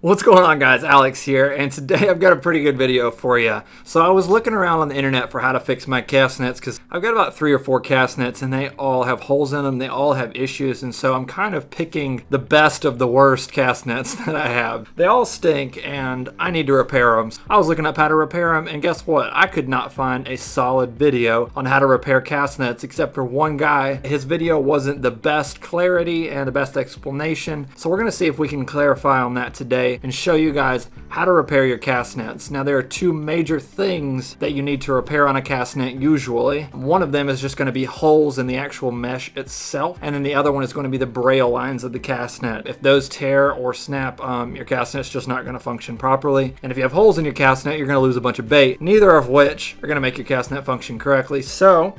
What's going on, guys? Alex here, and today I've got a pretty good video for you. So I was looking around on the internet for how to fix my cast nets because I've got about 3 or 4 cast nets and they all have holes in them, they all have issues, and so I'm kind of picking the best of the worst cast nets that I have. They all stink and I need to repair them. I was looking up how to repair them, and guess what? I could not find a solid video on how to repair cast nets except for one guy. His video wasn't the best clarity and the best explanation, so we're going to see if we can clarify on that today and show you guys how to repair your cast nets. Now, there are 2 major things that you need to repair on a cast net usually. One of them is just going to be holes in the actual mesh itself, and then the other one is going to be the braille lines of the cast net. If those tear or snap, your cast net's just not going to function properly. And if you have holes in your cast net, you're going to lose a bunch of bait, neither of which are going to make your cast net function correctly. So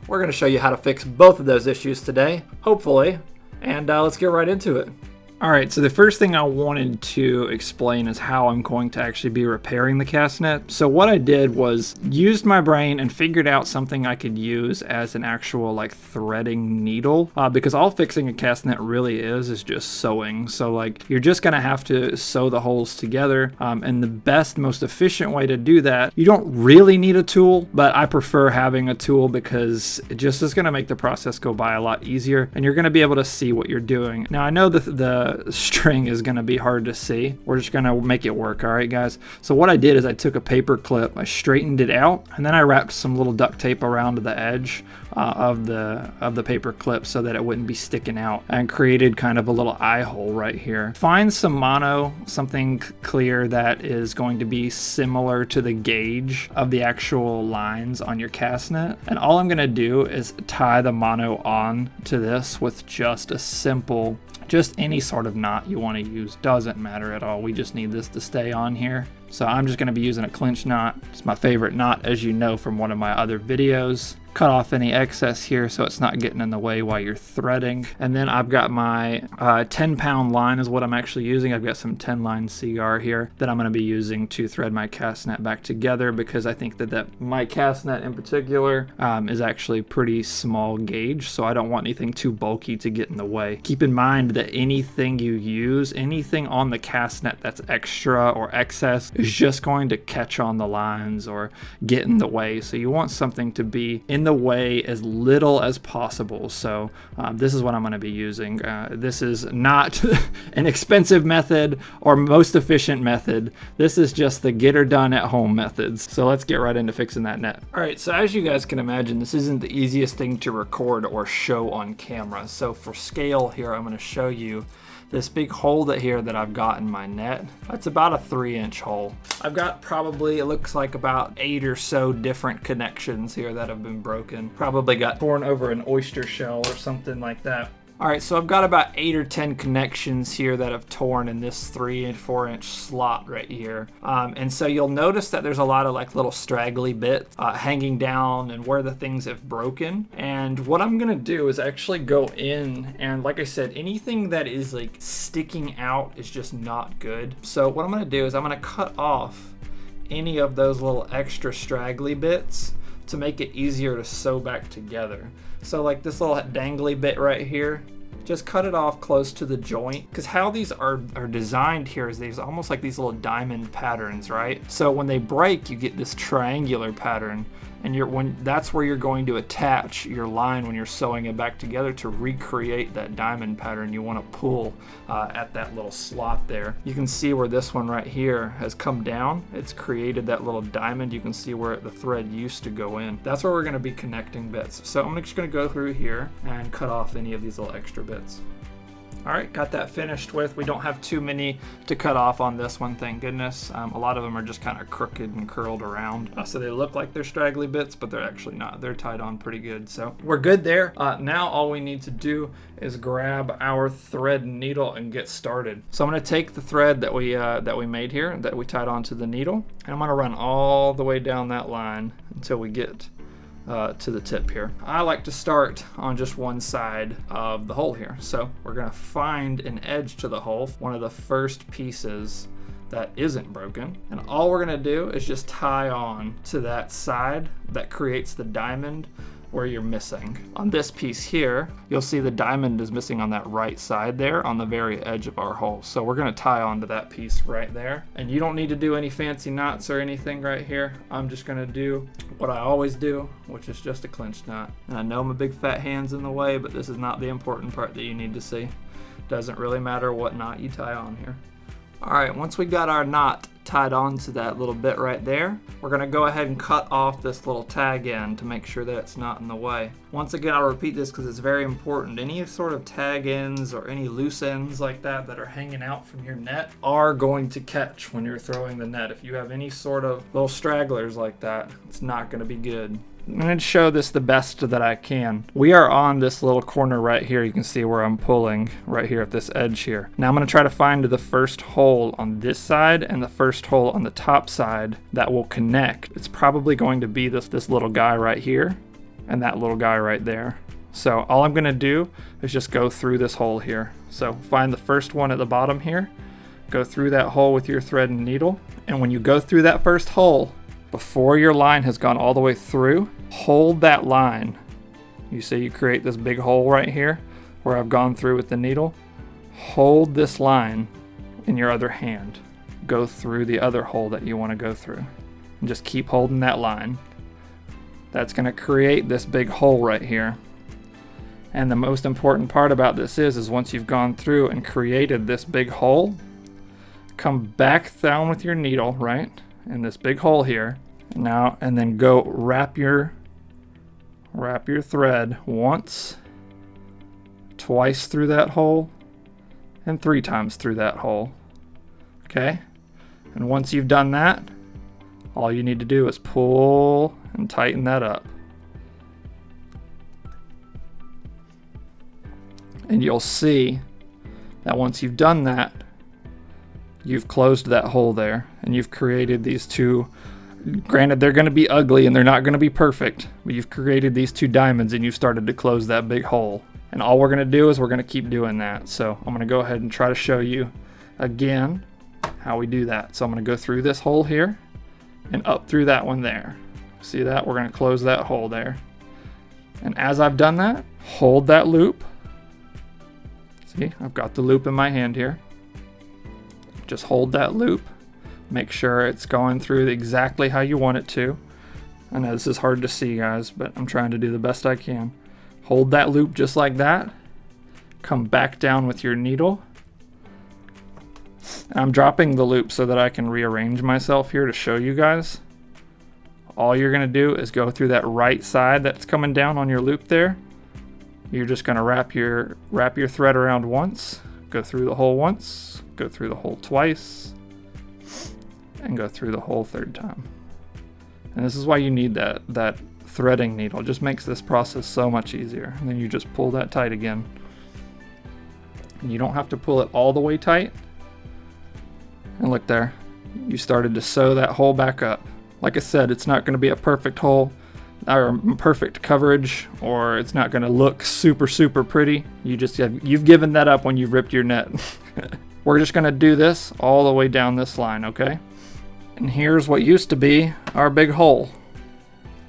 we're going to show you how to fix both of those issues today, hopefully, and let's get right into it. Alright, so the first thing I wanted to explain is how I'm going to actually be repairing the cast net. So what I did was used my brain and figured out something I could use as an actual like threading needle, because all fixing a cast net really is just sewing. So like you're just gonna have to sew the holes together, and the best, most efficient way to do that, you don't really need a tool, but I prefer having a tool because it just is gonna make the process go by a lot easier, and you're gonna be able to see what you're doing. Now I know that the string is going to be hard to see. We're just going to make it work. All right, guys. So what I did is I took a paper clip, I straightened it out, and then I wrapped some little duct tape around the edge of the paper clip so that it wouldn't be sticking out, and created kind of a little eye hole right here. Find some mono, something clear that is going to be similar to the gauge of the actual lines on your cast net, and all I'm going to do is tie the mono on to this with just a simple, just any sort of knot you want to use, doesn't matter at all. We just need this to stay on here. So I'm just going to be using a clinch knot. It's my favorite knot, as you know from one of my other videos. Cut off any excess here so it's not getting in the way while you're threading. And then I've got my 10-pound line is what I'm actually using. I've got some 10-line cigar here that I'm going to be using to thread my cast net back together, because I think that my cast net in particular is actually pretty small gauge, so I don't want anything too bulky to get in the way. Keep in mind that anything you use, anything on the cast net that's extra or excess, is just going to catch on the lines or get in the way. So you want something to be in the way as little as possible. So this is what I'm going to be using. This is not an expensive method or most efficient method. This is just the get her done at home methods. So let's get right into fixing that net. All right, so as you guys can imagine, this isn't the easiest thing to record or show on camera. So for scale here, I'm going to show you this big hole that I've got in my net. That's about a 3-inch hole. I've got probably, it looks like about 8 or so different connections here that have been broken. Probably got torn over an oyster shell or something like that. All right, so I've got about 8 or 10 connections here that have torn in this 3 and 4-inch slot right here. And so you'll notice that there's a lot of like little straggly bits hanging down and where the things have broken. And what I'm gonna do is actually go in, and like I said, anything that is like sticking out is just not good. So what I'm gonna do is I'm gonna cut off any of those little extra straggly bits to make it easier to sew back together. So like this little dangly bit right here, just cut it off close to the joint, because how these are designed here is these almost like these little diamond patterns, right? So when they break, you get this triangular pattern, and that's where you're going to attach your line when you're sewing it back together to recreate that diamond pattern you want to pull at that little slot there. You can see where this one right here has come down. It's created that little diamond. You can see where the thread used to go in. That's where we're going to be connecting bits. So I'm just going to go through here and cut off any of these little extra bits. All right, got that finished with. We don't have too many to cut off on this one, thank goodness. A lot of them are just kind of crooked and curled around. So they look like they're straggly bits, but they're actually not. They're tied on pretty good. So we're good there. Now all we need to do is grab our thread needle and get started. So I'm gonna take the thread that we made here, that we tied onto the needle, and I'm gonna run all the way down that line until we get to the tip here. I like to start on just one side of the hole here. So we're gonna find an edge to the hole, one of the first pieces that isn't broken, and all we're gonna do is just tie on to that side that creates the diamond where you're missing. On this piece here, you'll see the diamond is missing on that right side there on the very edge of our hole. So we're gonna tie onto that piece right there. And you don't need to do any fancy knots or anything right here. I'm just gonna do what I always do, which is just a clinch knot. And I know my big fat hand's in the way, but this is not the important part that you need to see. Doesn't really matter what knot you tie on here. All right, once we got our knot tied onto that little bit right there, we're gonna go ahead and cut off this little tag end to make sure that it's not in the way. Once again, I'll repeat this because it's very important. Any sort of tag ends or any loose ends like that that are hanging out from your net are going to catch when you're throwing the net. If you have any sort of little stragglers like that, it's not gonna be good. I'm going to show this the best that I can. We are on this little corner right here. You can see where I'm pulling right here at this edge here. Now I'm going to try to find the first hole on this side and the first hole on the top side that will connect. It's probably going to be this little guy right here and that little guy right there. So all I'm going to do is just go through this hole here. So find the first one at the bottom here, go through that hole with your thread and needle, and when you go through that first hole, before your line has gone all the way through, hold that line. You see you create this big hole right here where I've gone through with the needle. Hold this line in your other hand. Go through the other hole that you want to go through. And just keep holding that line. That's going to create this big hole right here. And the most important part about this is once you've gone through and created this big hole, come back down with your needle, right? In this big hole here now, and then go wrap your thread once, twice through that hole, and 3 times through that hole. Okay, and once you've done that, all you need to do is pull and tighten that up, and you'll see that once you've done that, you've closed that hole there, and you've created these two. Granted, they're going to be ugly and they're not going to be perfect, but you've created these 2 diamonds and you've started to close that big hole. And all we're going to do is we're going to keep doing that. So I'm going to go ahead and try to show you again how we do that. So I'm going to go through this hole here and up through that one there. See that? We're going to close that hole there. And as I've done that, hold that loop. See, I've got the loop in my hand here. Just hold that loop. Make sure it's going through exactly how you want it to. I know this is hard to see, guys, but I'm trying to do the best I can. Hold that loop just like that. Come back down with your needle. I'm dropping the loop so that I can rearrange myself here to show you guys. All you're going to do is go through that right side that's coming down on your loop there. You're just going to wrap your thread around once, go through the hole once, go through the hole twice, and go through the hole 3rd time. And this is why you need that threading needle. It just makes this process so much easier. And then you just pull that tight again. And you don't have to pull it all the way tight. And look there, you started to sew that hole back up. Like I said, it's not going to be a perfect hole or perfect coverage, or it's not going to look super pretty. You've given that up when you've ripped your net. We're just going to do this all the way down this line, okay? And here's what used to be our big hole.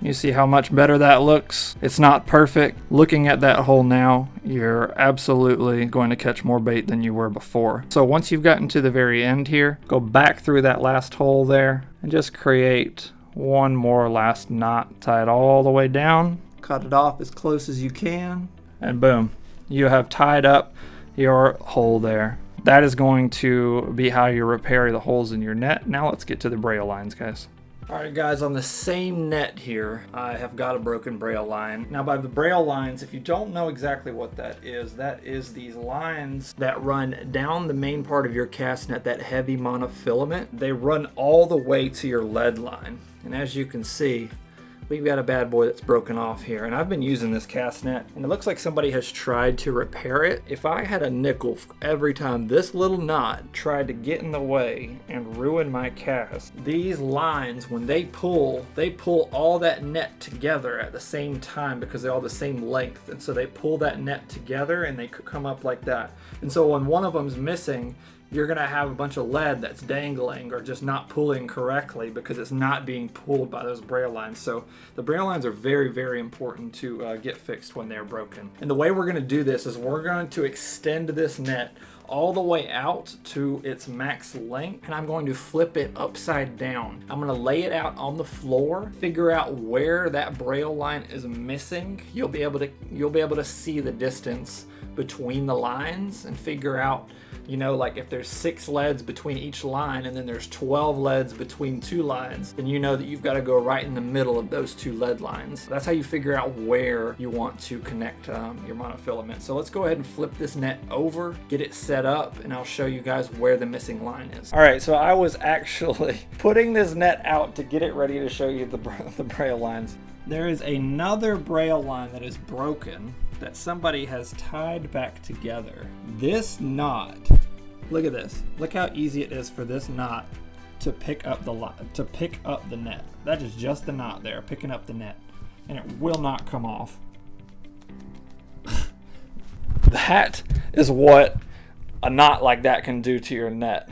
You see how much better that looks? It's not perfect. Looking at that hole now, you're absolutely going to catch more bait than you were before. So once you've gotten to the very end here, go back through that last hole there and just create one more last knot. Tie it all the way down, cut it off as close as you can, and boom, you have tied up your hole there. That is going to be how you repair the holes in your net. Now let's get to the Braille lines, guys. Alright guys, on the same net here, I have got a broken Braille line. Now by the Braille lines, if you don't know exactly what that is these lines that run down the main part of your cast net, that heavy monofilament. They run all the way to your lead line. And as you can see, we've got a bad boy that's broken off here, and I've been using this cast net and it looks like somebody has tried to repair it. If I had a nickel every time this little knot tried to get in the way and ruin my cast, these lines, when they pull all that net together at the same time because they're all the same length, and so they pull that net together and they could come up like that. And so when one of them's missing, you're gonna have a bunch of lead that's dangling or just not pulling correctly because it's not being pulled by those Braille lines. So the Braille lines are very, very important to get fixed when they're broken. And the way we're gonna do this is we're going to extend this net all the way out to its max length, and I'm going to flip it upside down. I'm going to lay it out on the floor, figure out where that Braille line is missing. You'll be able to see the distance between the lines and figure out, you know, like if there's 6 leads between each line and then there's 12 leads between 2 lines, then you know that you've got to go right in the middle of those 2 lead lines. That's how you figure out where you want to connect your monofilament. So let's go ahead and flip this net over, get it set up, and I'll show you guys where the missing line is. All right, so I was actually putting this net out to get it ready to show you the Braille lines. There is another Braille line that is broken that somebody has tied back together. This knot, look at this. Look how easy it is for this knot to pick up the net. That is just the knot there, picking up the net, and it will not come off. That is what a knot like that can do to your net.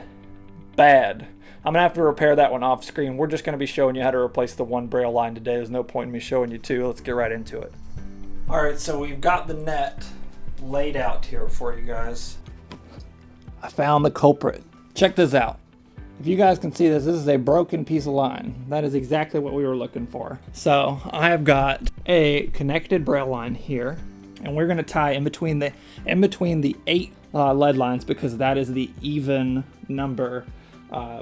Bad. I'm gonna have to repair that one off screen. We're just gonna be showing you how to replace the one Braille line today. There's no point in me showing you 2. Let's get right into it. All right, so we've got the net laid out here for you guys. I found the culprit. Check this out. If you guys can see this is a broken piece of line. That is exactly what we were looking for. So I have got a connected Braille line here, and we're gonna tie in between the 8 lead lines because that is the even number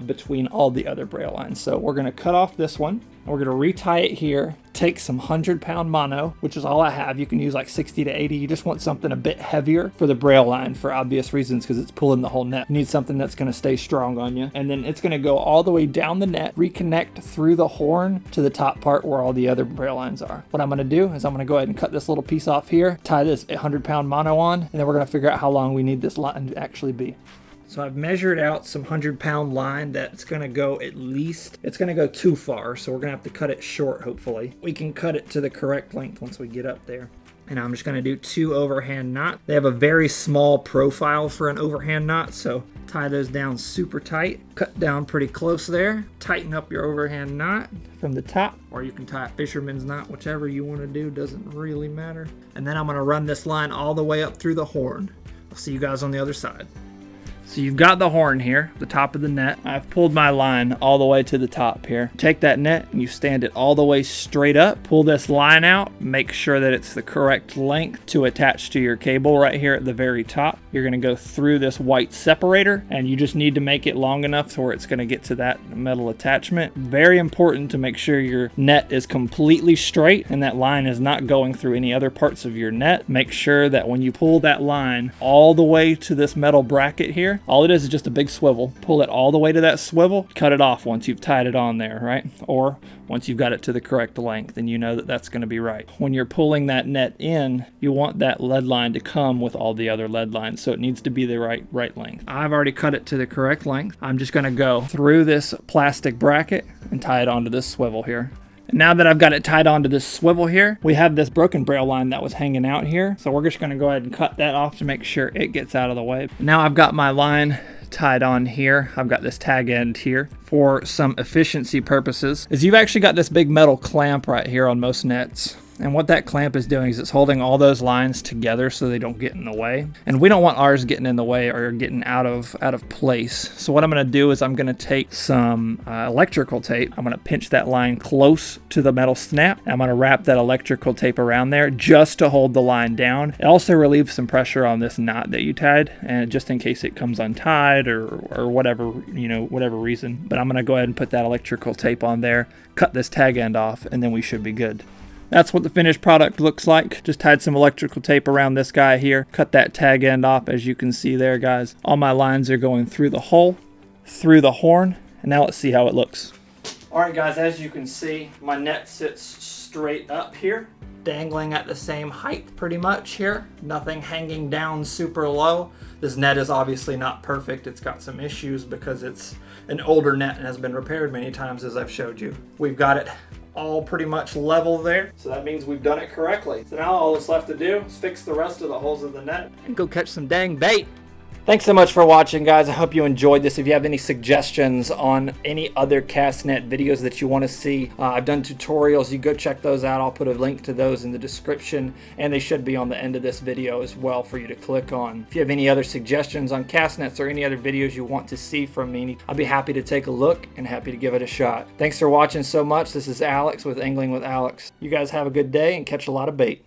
between all the other Braille lines. So we're gonna cut off this one, and we're gonna retie it here, take some 100-pound mono, which is all I have. You can use like 60 to 80. You just want something a bit heavier for the Braille line for obvious reasons because it's pulling the whole net. You need something that's gonna stay strong on you. And then it's gonna go all the way down the net, reconnect through the horn to the top part where all the other Braille lines are. What I'm gonna do is I'm gonna go ahead and cut this little piece off here, tie this 100-pound mono on, and then we're gonna figure out how long we need this line to actually be. So I've measured out some 100-pound line that's gonna go it's gonna go too far, so we're gonna have to cut it short, hopefully. We can cut it to the correct length once we get up there. And I'm just gonna do 2 overhand knots. They have a very small profile for an overhand knot, so tie those down super tight. Cut down pretty close there. Tighten up your overhand knot from the top, or you can tie a fisherman's knot, whichever you wanna do, doesn't really matter. And then I'm gonna run this line all the way up through the horn. I'll see you guys on the other side. So you've got the horn here, the top of the net. I've pulled my line all the way to the top here. Take that net and you stand it all the way straight up. Pull this line out. Make sure that it's the correct length to attach to your cable right here at the very top. You're gonna go through this white separator and you just need to make it long enough to where it's gonna get to that metal attachment. Very important to make sure your net is completely straight and that line is not going through any other parts of your net. Make sure that when you pull that line all the way to this metal bracket here, all it is just a big swivel. Pull it all the way to that swivel, cut it off once you've tied it on there, right? Or once you've got it to the correct length, and you know that that's going to be right. When you're pulling that net in, you want that lead line to come with all the other lead lines, so it needs to be the right length. I've already cut it to the correct length. I'm just going to go through this plastic bracket and tie it onto this swivel here. And now that I've got it tied onto this swivel here, we have this broken Braille line that was hanging out here. So we're just gonna go ahead and cut that off to make sure it gets out of the way. Now I've got my line tied on here. I've got this tag end here for some efficiency purposes. Is you've actually got this big metal clamp right here on most nets. And what that clamp is doing is it's holding all those lines together so they don't get in the way. And we don't want ours getting in the way or getting out of place. So what I'm gonna do is I'm gonna take some electrical tape. I'm gonna pinch that line close to the metal snap. I'm gonna wrap that electrical tape around there just to hold the line down. It also relieves some pressure on this knot that you tied, and just in case it comes untied or whatever, whatever reason. But I'm gonna go ahead and put that electrical tape on there, cut this tag end off, and then we should be good. That's what the finished product looks like. Just tied some electrical tape around this guy here. Cut that tag end off, as you can see there, guys. All my lines are going through the hole, through the horn, and now let's see how it looks. All right, guys, as you can see, my net sits straight up here, dangling at the same height pretty much here. Nothing hanging down super low. This net is obviously not perfect. It's got some issues because it's an older net and has been repaired many times, as I've showed you. We've got it all pretty much level there, so that means we've done it correctly. So now all that's left to do is fix the rest of the holes in the net and go catch some dang bait. Thanks so much for watching, guys. I hope you enjoyed this. If you have any suggestions on any other cast net videos that you want to see, I've done tutorials. You go check those out. I'll put a link to those in the description, and they should be on the end of this video as well for you to click on. If you have any other suggestions on cast nets or any other videos you want to see from me, I'll be happy to take a look and happy to give it a shot. Thanks for watching so much. This is Alex with Angling with Alex. You guys have a good day and catch a lot of bait.